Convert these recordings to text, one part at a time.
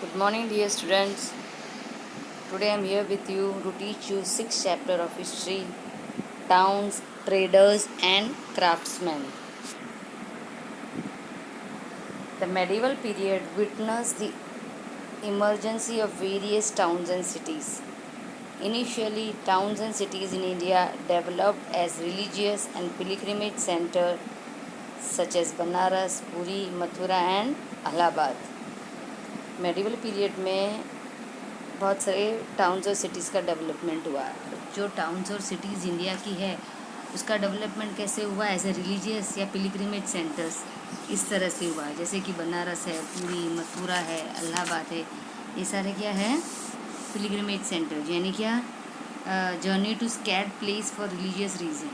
Good morning, dear students. Today I am here with you to teach you sixth chapter of history, towns, traders, and craftsmen. The medieval period witnessed the emergence of various towns and cities. Initially, towns and cities in India developed as religious and pilgrimage centers such as Banaras, Puri, Mathura, and Allahabad. Medieval period में बहुत सारे towns और cities का development हुआ। जो towns और cities India की है उसका डेवलपमेंट कैसे हुआ? एज ए रिलीजियस या पिलग्रिमेज सेंटर्स इस तरह से हुआ। जैसे कि बनारस है, पुरी, मथुरा है, इलाहाबाद है, ये सारे क्या है? पिलग्रिमेज सेंटर, यानी क्या? Journey to sacred place for religious reason,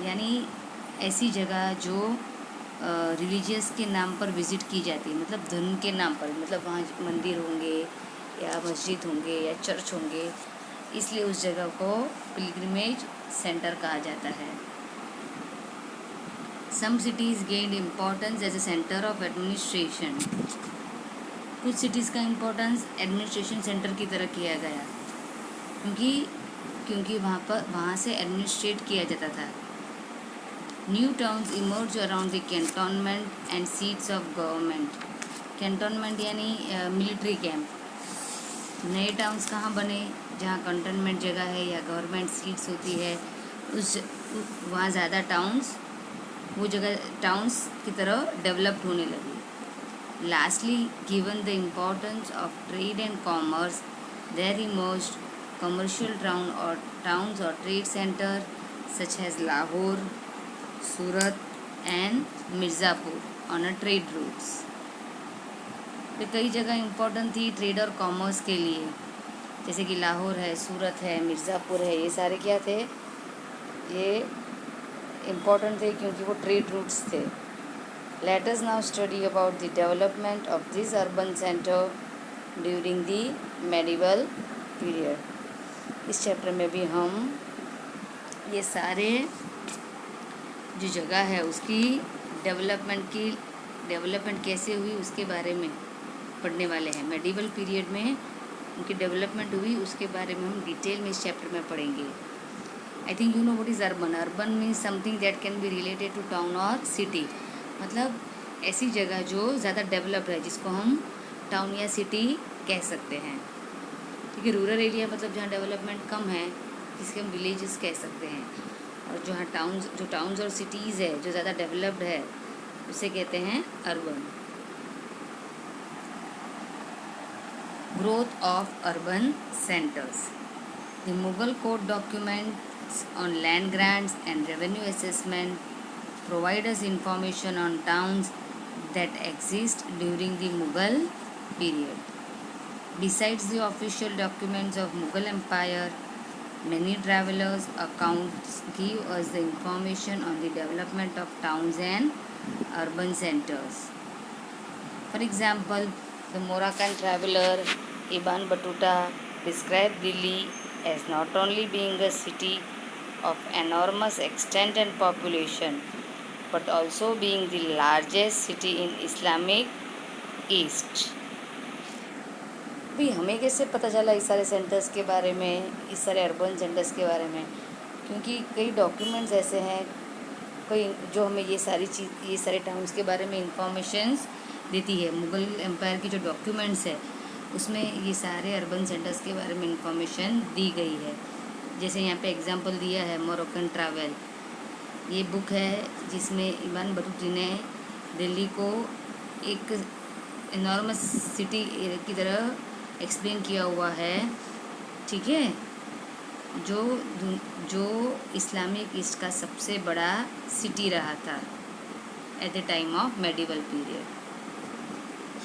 यानी ऐसी जगह जो रिलीजियस के नाम पर विज़िट की जाती है, मतलब धर्म के नाम पर, मतलब वहाँ मंदिर होंगे या मस्जिद होंगे या चर्च होंगे, इसलिए उस जगह को पिलग्रिमेज सेंटर कहा जाता है। Some cities gained importance as a centre of administration. कुछ सिटीज़ का इम्पोर्टेंस एडमिनिस्ट्रेशन सेंटर की तरह किया गया, क्योंकि वहाँ से एडमिनिस्ट्रेट किया जाता था। New towns emerge around the cantonment and seats of government. Cantonment यानी मिलिट्री कैंप। नए टाउन्स कहाँ बने? जहाँ कंटोनमेंट जगह है या गवर्नमेंट सीट्स होती है, वहाँ ज़्यादा टाउन्स, वो जगह टाउन्स की तरह डेवलप्ड होने लगी। Lastly, given the importance of trade and commerce, there emerged commercial towns और trade centre such as Lahore, Surat and Mirzapur on a trade routes. तो कई जगह इम्पोर्टेंट थी ट्रेड और कॉमर्स के लिए, जैसे कि लाहौर है, सूरत है, मिर्ज़ापुर है, ये सारे क्या थे? ये इम्पोर्टेंट थे क्योंकि वो ट्रेड रूट्स थे। Let us now study about the development of this urban centre during the medieval period. इस चैप्टर में भी हम ये सारे जो जगह है उसकी डेवलपमेंट कैसे हुई उसके बारे में पढ़ने वाले हैं। मेडिवल पीरियड में उनकी डेवलपमेंट हुई उसके बारे में हम डिटेल में इस चैप्टर में पढ़ेंगे। I think you know what is urban. Urban means something that can be related to town और सिटी, मतलब ऐसी जगह जो ज़्यादा डेवलप्ड है, जिसको हम टाउन या सिटी कह सकते हैं। ठीक है, रूरल एरिया मतलब जहाँ डेवलपमेंट कम है, जिसके हम विलेजेस कह सकते हैं। और जो टाउन्स और सिटीज़ है जो ज़्यादा डेवलप्ड है, उसे कहते हैं urban. Growth of urban centres. The Mughal code documents on land grants and revenue assessment provide us information on towns that exist during the Mughal period. Besides the official documents of Mughal Empire, many travelers' accounts give us the information on the development of towns and urban centers. For example, the Moroccan traveler Ibn Battuta described Delhi as not only being a city of enormous extent and population, but also being the largest city in Islamic East. भाई हमें कैसे पता चला इस सारे centres के बारे में, इस सारे अर्बन सेंटर्स के बारे में? क्योंकि कई डॉक्यूमेंट्स ऐसे हैं कोई जो हमें ये सारे टाउन्स के बारे में इंफॉर्मेशंस देती है। मुग़ल एम्पायर की जो डॉक्यूमेंट्स है उसमें ये सारे अर्बन सेंटर्स के बारे में इंफॉर्मेशन दी गई है। जैसे यहाँ पे एग्जांपल दिया है मोरक्कन ट्रैवल, ये बुक है जिसमें इब्न बतूता ने दिल्ली को एक इनॉर्मस सिटी की तरह एक्सप्लेन किया हुआ है। ठीक है, जो इस्लामिक ईस्ट का सबसे बड़ा सिटी रहा था at the time of medieval period.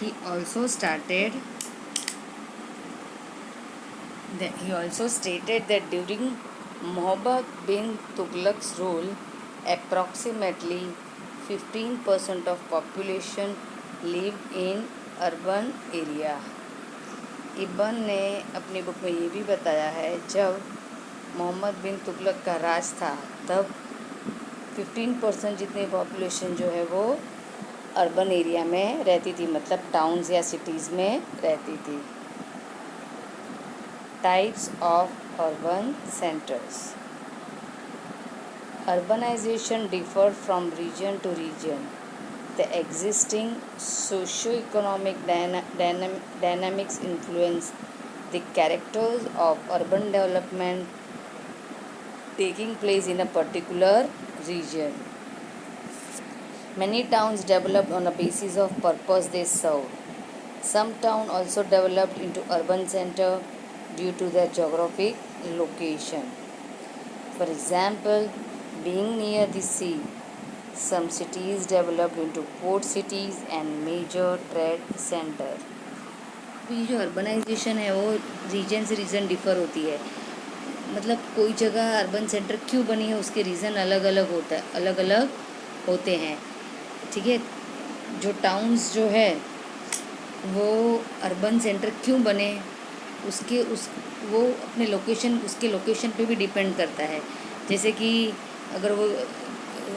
He also stated that during Mohammad bin Tughlaq's rule, approximately 15% of population lived in urban area. Ibn ने अपनी बुक में ये भी बताया है जब मोहम्मद बिन तुगलक का राज था तब 15% जितनी पॉपुलेशन जो है वो अर्बन एरिया में रहती थी, मतलब टाउन्स या सिटीज़ में रहती थी। Types of urban centres. Urbanization differed from region to region. The existing socio-economic dynamics influence the characters of urban development taking place in a particular region. Many towns developed on a basis of purpose they served. Some towns also developed into urban center due to their geographic location. For example, being near the sea, some cities developed into port cities and major trade center. तो ये जो urbanisation है वो reason से reason differ होती है, मतलब कोई जगह अर्बन सेंटर क्यों बनी है उसके रीज़न अलग अलग होते हैं। ठीक है, जो टाउन्स जो है वो अर्बन सेंटर क्यों बने वो अपने उसके लोकेशन पे भी डिपेंड करता है। जैसे कि अगर वो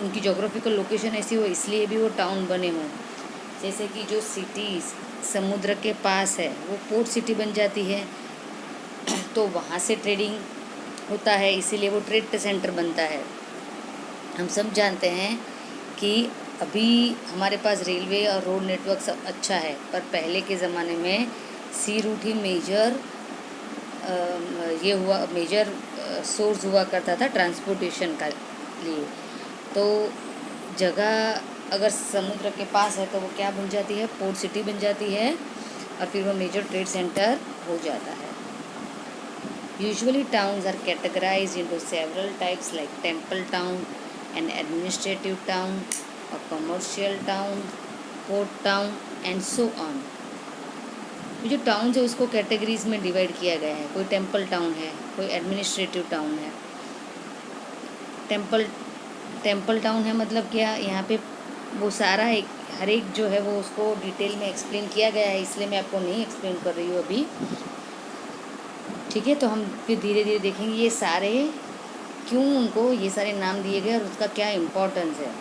उनकी जोग्राफिकल लोकेशन ऐसी हो इसलिए भी वो टाउन बने हों। जैसे कि जो सिटीज़ समुद्र के पास है वो पोर्ट सिटी बन जाती है, तो वहाँ से ट्रेडिंग होता है, इसीलिए वो ट्रेड सेंटर बनता है। हम सब जानते हैं कि अभी हमारे पास रेलवे और रोड नेटवर्क सब अच्छा है, पर पहले के ज़माने में सी रूट ही मेजर सोर्स हुआ करता था ट्रांसपोर्टेशन का लिए। तो जगह अगर समुद्र के पास है तो वो क्या बन जाती है, पोर्ट सिटी बन जाती है, और फिर वो मेजर ट्रेड सेंटर हो जाता है। Usually towns are categorized into several types like temple town, an administrative town, a commercial town, port town and so on. जो टाउन्स है उसको कैटेगरीज में डिवाइड किया गया है। कोई टेम्पल टाउन है, कोई एडमिनिस्ट्रेटिव टाउन है। टेम्पल टाउन है मतलब क्या, यहाँ पे वो सारा हर एक जो है वो उसको डिटेल में एक्सप्लेन किया गया है, इसलिए मैं आपको नहीं एक्सप्लेन कर रही हूँ अभी। ठीक है, तो हम फिर धीरे धीरे देखेंगे ये सारे क्यों उनको ये सारे नाम दिए गए और उसका क्या इम्पोर्टेंस है।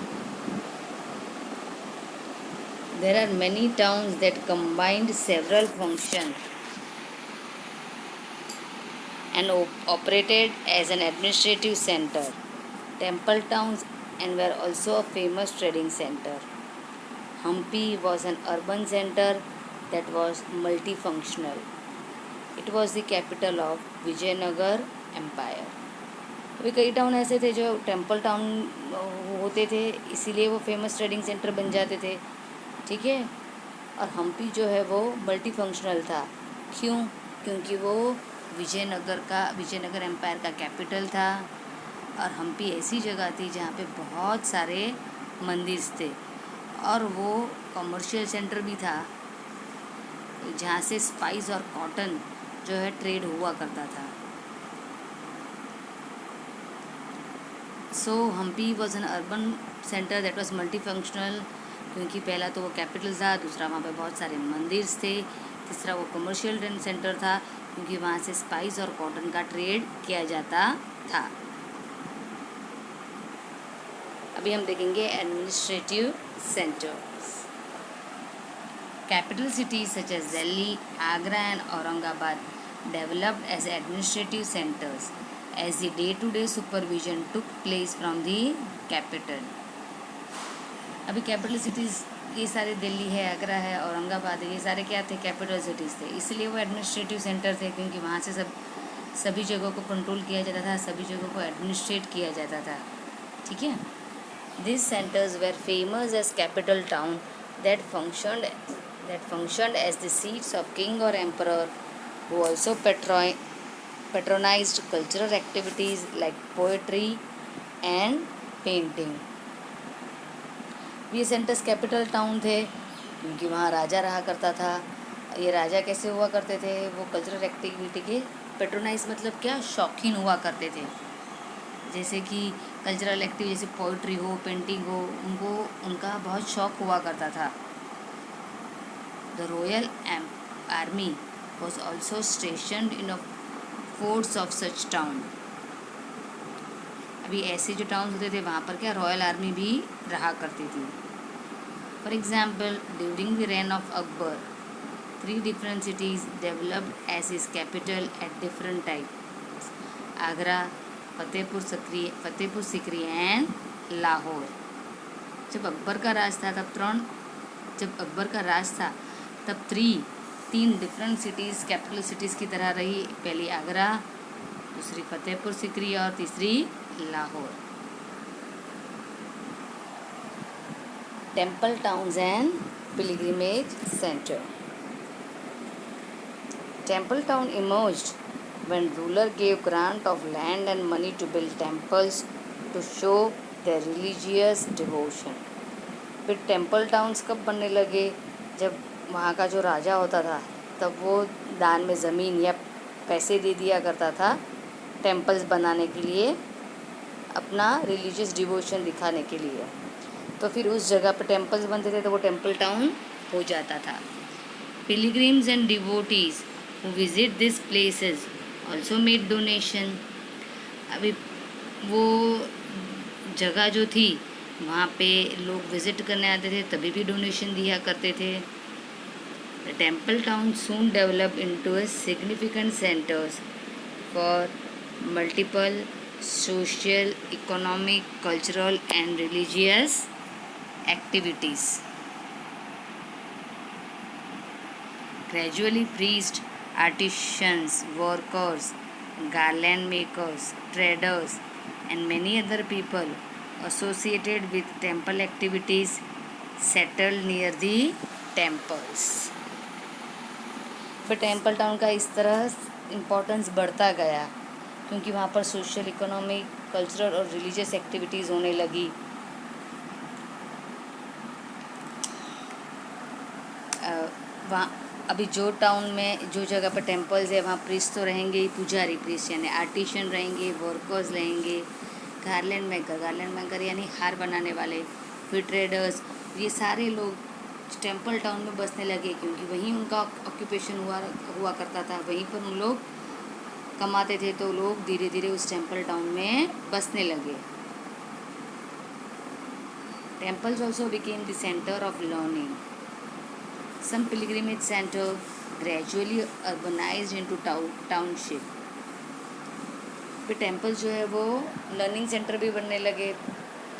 There are many towns that combined several functions and operated as an administrative center. Temple towns and were also a famous trading center. Hampi was an urban center that was multifunctional. It was the capital of Vijayanagar Empire. अभी कई town ऐसे थे जो temple town होते थे, इसीलिए वो famous trading centre बन जाते थे। ठीक है, और हम्पी जो है वो मल्टी फंक्शनल था। क्यों? क्योंकि वो विजयनगर एम्पायर का कैपिटल था, और हम्पी ऐसी जगह थी जहाँ पे बहुत सारे मंदिर थे, और वो कमर्शियल सेंटर भी था जहाँ से स्पाइस और कॉटन जो है ट्रेड हुआ करता था। So Hampi was an urban centre that was multi functional, क्योंकि पहला तो वो कैपिटल था, दूसरा वहाँ पे बहुत सारे मंदिर थे, तीसरा वो कमर्शियल सेंटर था क्योंकि वहाँ से स्पाइस और कॉटन का ट्रेड किया जाता था। अभी हम देखेंगे administrative centres. Capital cities such as Delhi, Agra and Aurangabad developed as administrative centers as the day-to-day supervision took place from the capital. अभी कैपिटल सिटीज़ ये सारे दिल्ली है, आगरा है, औरंगाबाद है, ये सारे क्या थे, कैपिटल सिटीज़ थे, इसलिए वो एडमिनिस्ट्रेटिव सेंटर थे क्योंकि वहाँ से सभी जगहों को कंट्रोल किया जाता था, सभी जगहों को एडमिनिस्ट्रेट किया जाता था। ठीक है, this centres were famous as capital town that functioned as the seats of king और emperor who also patronized cultural activities like poetry and painting. ये सेंटर्स कैपिटल टाउन थे क्योंकि वहाँ राजा रहा करता था। ये राजा कैसे हुआ करते थे, वो कल्चरल एक्टिविटी के पेट्रोनाइज मतलब क्या, शौकीन हुआ करते थे। जैसे कि कल्चरल एक्टिविटी जैसे पोइट्री हो, पेंटिंग हो, उनका बहुत शौक हुआ करता था। The royal army was also stationed in a forts of such town. अभी ऐसे जो टाउन होते थे वहाँ पर क्या रॉयल आर्मी भी रहा करती थी। For example, during the reign of Akbar, three different cities developed as his capital at different times: Agra, Fatehpur Sikri and Lahore. जब अकबर का राज था तब तीन डिफरेंट सिटीज़ कैपिटल सिटीज़ की तरह रही। पहली आगरा, दूसरी फतेहपुर सिकरी और तीसरी Lahore. Temple towns and pilgrimage centre. Temple town emerged when ruler gave grant of land and money to build temples to show their religious devotion. फिर टेम्पल टाउन्स कब बनने लगे? जब वहाँ का जो राजा होता था तब वो दान में ज़मीन या पैसे दे दिया करता था टेम्पल्स बनाने के लिए, अपना रिलीजियस डिवोशन दिखाने के लिए। तो फिर उस जगह पर टेम्पल्स बनते थे तो वो टेम्पल टाउन हो जाता था। Pilgrims and devotees who visit these places also made donation. अभी वो जगह जो थी वहाँ पे लोग विज़िट करने आते थे तभी भी डोनेशन दिया करते थे। The temple town soon developed into a significant centers for multiple social, economic, cultural and religious activities. Gradually priests, artisans, workers, garland makers, traders, and many other people associated with temple activities settled near the temples. फिर temple town का इस तरह importance बढ़ता गया क्योंकि वहाँ पर social, economic, cultural और रिलीजियस एक्टिविटीज़ होने लगी। वहाँ अभी जो टाउन में जो जगह पर टेम्पल्स है वहाँ प्रीस्ट तो रहेंगे ही, पुजारी प्रीस्ट यानी आर्टिशन रहेंगे, वर्कर्स रहेंगे, गार्लैंड मेकर यानी हार बनाने वाले, फिर ट्रेडर्स, ये सारे लोग टेम्पल टाउन में बसने लगे क्योंकि वहीं उनका ऑक्यूपेशन हुआ करता था, वहीं पर उन लोग कमाते थे। तो लोग धीरे धीरे उस टेम्पल टाउन में बसने लगे। Temples also became the centre of learning. Some pilgrimage center gradually urbanized into township. फिर टेम्पल जो है वो लर्निंग सेंटर भी बनने लगे,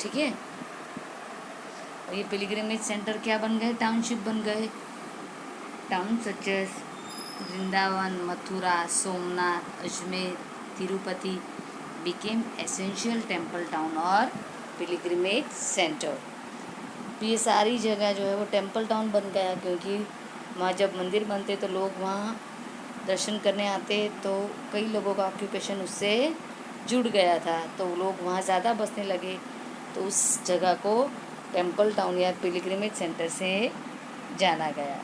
ठीक है। और ये पिलग्रिमेज सेंटर क्या बन गए? टाउनशिप बन गए। Town such as Vrindavan, Mathura, Somnath, Ajmer, Tirupati became essential temple town और पिलग्रिमेज सेंटर। ये सारी जगह जो है वो टेम्पल टाउन बन गया क्योंकि वहाँ जब मंदिर बनते तो लोग वहाँ दर्शन करने आते, तो कई लोगों का ऑक्यूपेशन उससे जुड़ गया था, तो लोग वहाँ ज़्यादा बसने लगे, तो उस जगह को टेम्पल टाउन या पिलग्रिमेज सेंटर से जाना गया।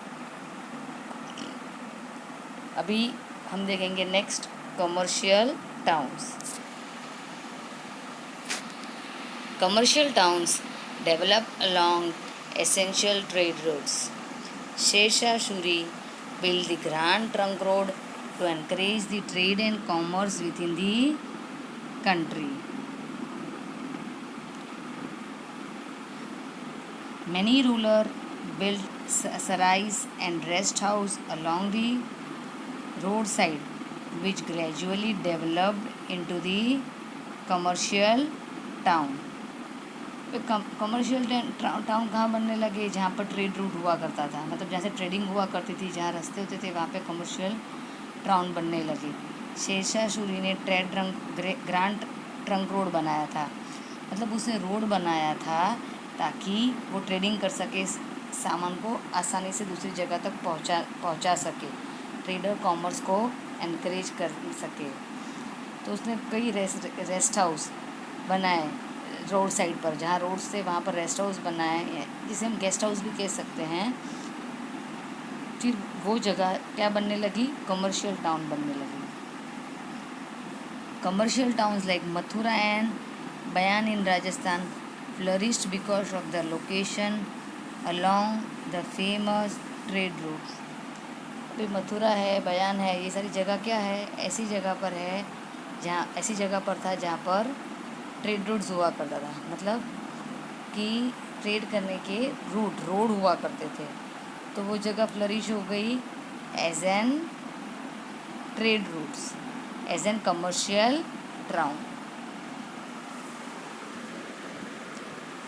अभी हम देखेंगे next commercial towns. Commercial towns developed along essential trade routes. Sher Shah Suri built the Grand Trunk Road to encourage the trade and commerce within the country. Many rulers built sarais and rest house along the roadside, which gradually developed into the commercial town. Commercial town कहाँ बनने लगे? जहाँ पर trade route हुआ करता था, मतलब जैसे ट्रेडिंग हुआ करती थी, जहाँ रास्ते होते थे वहाँ पे कमर्शियल टाउन बनने लगे। शेरशाह सूरी ने ग्रांड ट्रंक रोड बनाया था, मतलब उसने रोड बनाया था ताकि वो ट्रेडिंग कर सके, सामान को आसानी से दूसरी जगह तक पहुँचा सके, ट्रेडर कॉमर्स को एनकरेज कर सके। तो उसने कई रेस्ट हाउस बनाए रोड साइड पर, जहाँ रोड से वहाँ पर रेस्ट हाउस बनाए, जिसे हम गेस्ट हाउस भी कह सकते हैं। फिर वो जगह क्या बनने लगी? कमर्शियल टाउन बनने लगी। Commercial towns like Mathura and Bayana in Rajasthan flourished because of the location along the famous trade routes. अभी मथुरा है, बयान है, ये सारी जगह क्या है? ऐसी जगह पर है जहाँ पर ट्रेड रूट्स हुआ करता था, मतलब कि ट्रेड करने के रोड हुआ करते थे, तो वो जगह फ्लरिश हो गई as an trade routes, as an commercial town.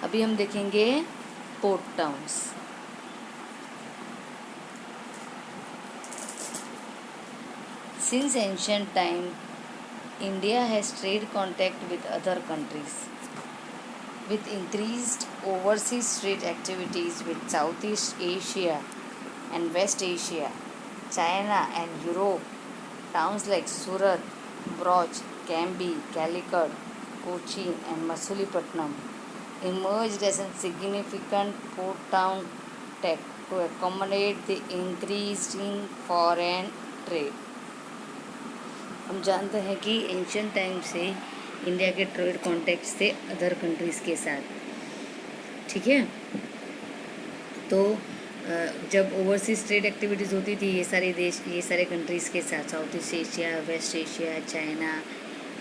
अभी हम देखेंगे port towns. Since ancient time, India has trade contact with other countries. With increased overseas trade activities with Southeast Asia and West Asia, China and Europe, towns like Surat, Bhuj, Cambi, Calicut, Cochin and Masulipatam emerged as a significant port town tech to accommodate the increasing foreign trade. हम जानते हैं कि ancient time से India के trade contact थे other countries के साथ, ठीक है। तो जब ओवरसीज ट्रेड एक्टिविटीज़ होती थी ये सारे देश, ये सारे कंट्रीज़ के साथ, south east Asia, west Asia, China,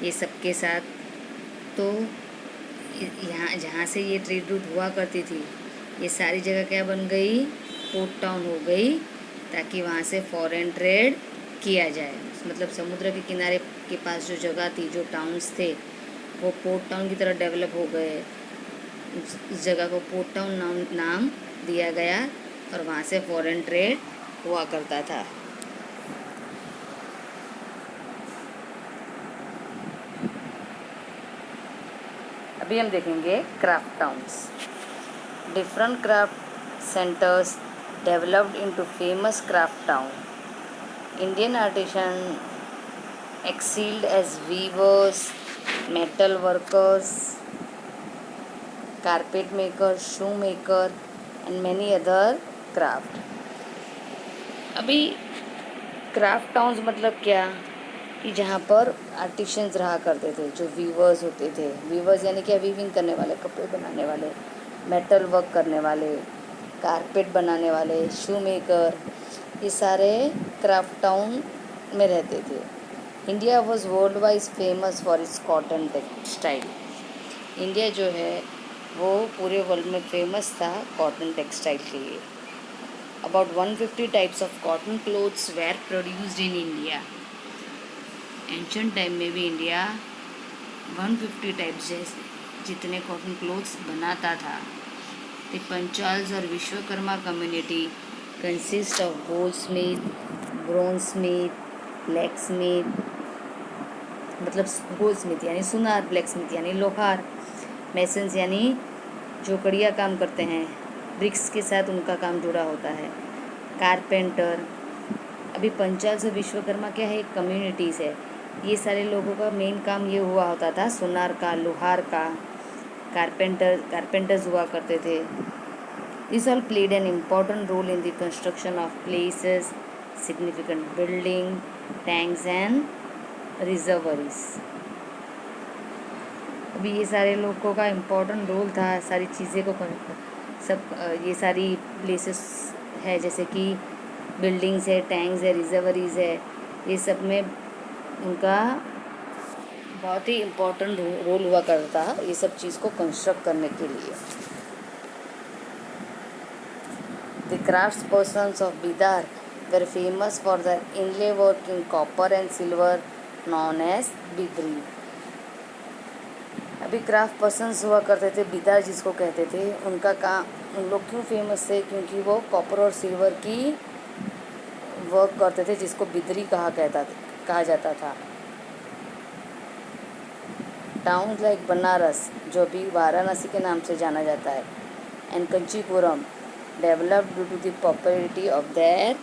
ये सब के साथ, तो यहाँ जहाँ से ये ट्रेड रूट हुआ करती थी ये सारी जगह क्या बन गई, पोर्ट टाउन हो गई, ताकि वहाँ से फॉरेन ट्रेड किया जाए। मतलब समुद्र के किनारे के पास जो जगह थी, जो टाउन्स थे, वो पोर्ट टाउन की तरह डेवलप हो गए। उस जगह को पोर्ट टाउन नाम दिया गया और वहाँ से फॉरेन ट्रेड हुआ करता था। अभी हम देखेंगे craft towns. Different craft centres developed into famous craft town. Indian artisans excelled as weavers, metal workers, carpet makers, shoemaker and many other craft. अभी क्राफ्ट टाउन्स मतलब क्या, कि जहाँ पर आर्टिशंस रहा करते थे, जो वीवर्स होते थे। वीवर्स यानी क्या, वीविंग करने वाले, कपड़े बनाने वाले, मेटल वर्क करने वाले, कारपेट बनाने वाले, शू मेकर, ये सारे क्राफ्ट टाउन में रहते थे। India was world wise famous for its cotton textile. India जो है वो पूरे वर्ल्ड में फेमस था कॉटन टेक्सटाइल के लिए। About 150 types of cotton clothes were produced in India. Ancient time में भी इंडिया 150 टाइप्स जैसे जितने कॉटन क्लोथ्स बनाता था। द पंचाल्स और Vishwakarma community consist of goldsmith, bronzesmith, blacksmith, मतलब गोल्डस्मिथ यानी सुनार, ब्लैकस्मिथ यानी लोहार, मेसन्स यानी जो कड़िया काम करते हैं, ब्रिक्स के साथ उनका काम जुड़ा होता है, कारपेंटर। अभी पंचाल से विश्वकर्मा क्या है, एक कम्युनिटीज़ है। ये सारे लोगों का मेन काम ये हुआ होता था, सुनार का, लोहार का, कारपेंटर्स हुआ करते थे। These all played an important role in the construction of places, significant building, tanks and reservoirs. अभी ये सारे लोगों का इम्पोर्टेंट रोल था सारी चीज़ें को सब, ये सारी प्लेसेस है जैसे कि बिल्डिंग्स है, टैंक्स है, रिजर्वरीज है, ये सब में उनका बहुत ही इम्पोर्टेंट रोल हुआ करता है ये सब चीज़ को कंस्ट्रक्ट करने के लिए। The craftspersons of Bidar were famous for their inlay work in copper and silver known as Bidri. अभी क्राफ्ट पर्सन्स हुआ करते थे बिदार जिसको कहते थे, उनका काम, उन लोग क्यों फेमस थे, क्योंकि वो कॉपर और सिल्वर की वर्क करते थे जिसको बिदरी कहा जाता था। टाउन्स लाइक बनारस, जो अभी वाराणसी के नाम से जाना जाता है, and Kanchipuram developed due to the popularity of their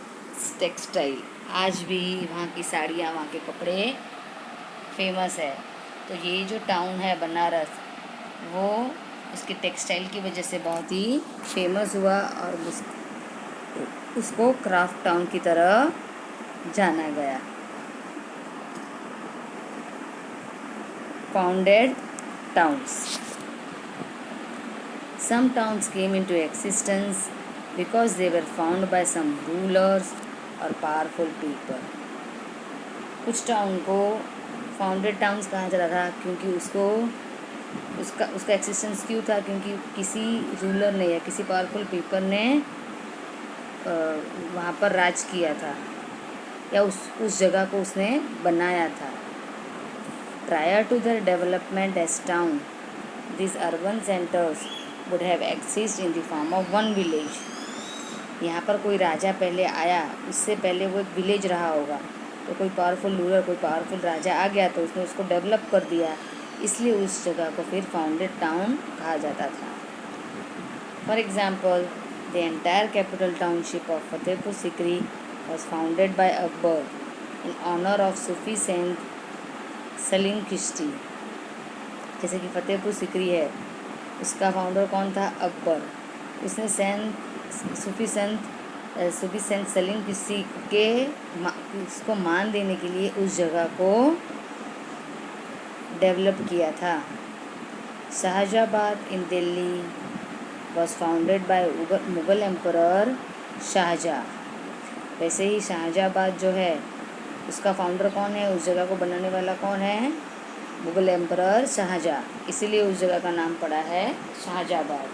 textile. आज भी वहाँ की साड़ियाँ, वहाँ के कपड़े फेमस है। तो ये जो टाउन है बनारस, वो उसके टेक्सटाइल की वजह से बहुत ही फेमस हुआ और उसको क्राफ्ट टाउन की तरह जाना गया। Founded towns. Some towns came into existence because they were found by some rulers or powerful people. कुछ टाउन को फाउंडेड टाउन्स कहा जाता था क्योंकि उसको उसका उसका एक्सिस्टेंस क्यों था? क्योंकि किसी रूलर ने या किसी पावरफुल पीपल ने वहाँ पर राज किया था, या उस जगह को उसने बनाया था। Prior to their development as town, these urban centers would have existed in the form of one village. यहाँ पर कोई राजा पहले आया, उससे पहले वो एक विलेज रहा होगा, तो कोई पावरफुल रूलर, कोई पावरफुल राजा आ गया तो उसने उसको डेवलप कर दिया, इसलिए उस जगह को फिर फाउंडेड टाउन कहा जाता था। For example, the entire capital township of Fatehpur Sikri was founded by Akbar in honour of Sufi saint Salim Chishti. जैसे कि फतेहपुर सिकरी है, उसका फाउंडर कौन था? अकबर। उसने सूफी संत सलीम चिश्ती के उसको मान देने के लिए उस जगह को डेवलप किया था। Shahjahanabad in Delhi was founded by Mughal emperor Shahjahan. वैसे ही शाहजहाबाद जो है उसका फाउंडर कौन है? उस जगह को बनाने वाला कौन है? मुग़ल एम्परर शाहजहाँ, इसीलिए उस जगह का नाम पड़ा है शाहजहाबाद।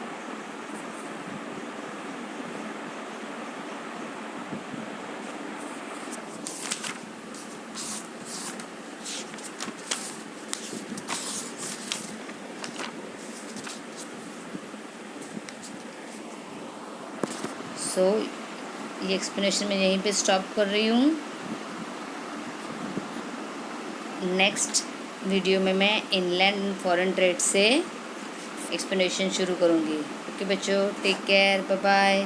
सो ये एक्सप्लेनेशन मैं यहीं पे स्टॉप कर रही हूँ। नेक्स्ट वीडियो में मैं इनलैंड एंड फॉरेन ट्रेड से एक्सप्लेनेशन शुरू करूँगी। ओके बच्चों, टेक केयर, बाय बाय।